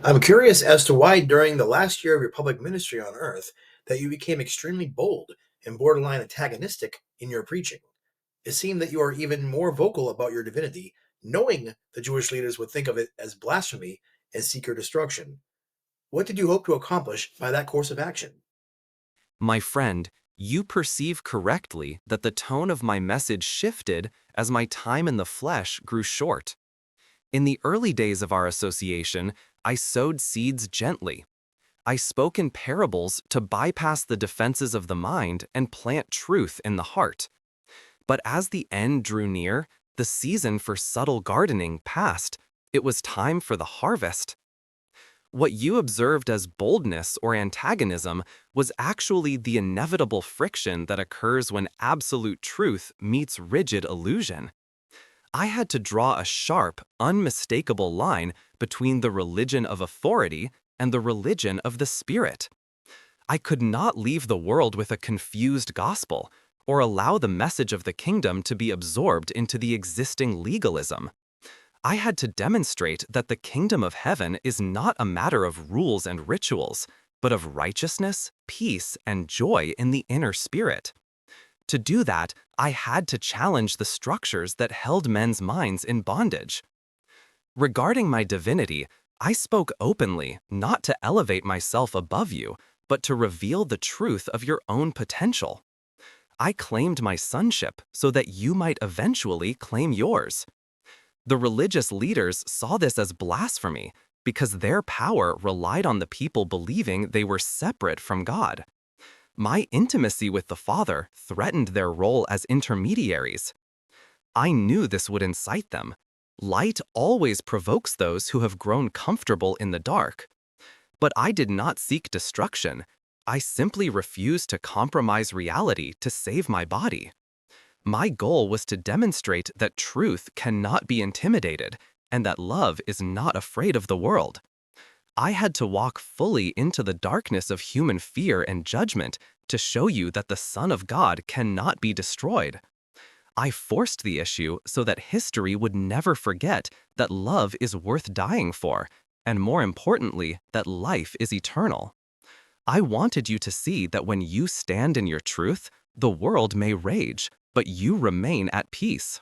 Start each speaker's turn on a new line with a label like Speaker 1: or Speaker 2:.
Speaker 1: I'm curious as to why, during the last year of your public ministry on earth, that you became extremely bold and borderline antagonistic in your preaching. It seemed that you are even more vocal about your divinity, knowing the Jewish leaders would think of it as blasphemy and seek your destruction. What did you hope to accomplish by that course of action?
Speaker 2: My friend, you perceive correctly that the tone of my message shifted as my time in the flesh grew short. In the early days of our association, I sowed seeds gently. I spoke in parables to bypass the defenses of the mind and plant truth in the heart. But as the end drew near, the season for subtle gardening passed. It was time for the harvest. What you observed as boldness or antagonism was actually the inevitable friction that occurs when absolute truth meets rigid illusion. I had to draw a sharp, unmistakable line between the religion of authority and the religion of the Spirit. I could not leave the world with a confused gospel or allow the message of the kingdom to be absorbed into the existing legalism. I had to demonstrate that the kingdom of heaven is not a matter of rules and rituals, but of righteousness, peace, and joy in the inner spirit. To do that, I had to challenge the structures that held men's minds in bondage. Regarding my divinity, I spoke openly, not to elevate myself above you, but to reveal the truth of your own potential. I claimed my sonship so that you might eventually claim yours. The religious leaders saw this as blasphemy because their power relied on the people believing they were separate from God. My intimacy with the Father threatened their role as intermediaries. I knew this would incite them. Light always provokes those who have grown comfortable in the dark. But I did not seek destruction. I simply refused to compromise reality to save my body. My goal was to demonstrate that truth cannot be intimidated and that love is not afraid of the world. I had to walk fully into the darkness of human fear and judgment to show you that the Son of God cannot be destroyed. I forced the issue so that history would never forget that love is worth dying for, and more importantly, that life is eternal. I wanted you to see that when you stand in your truth, the world may rage, but you remain at peace.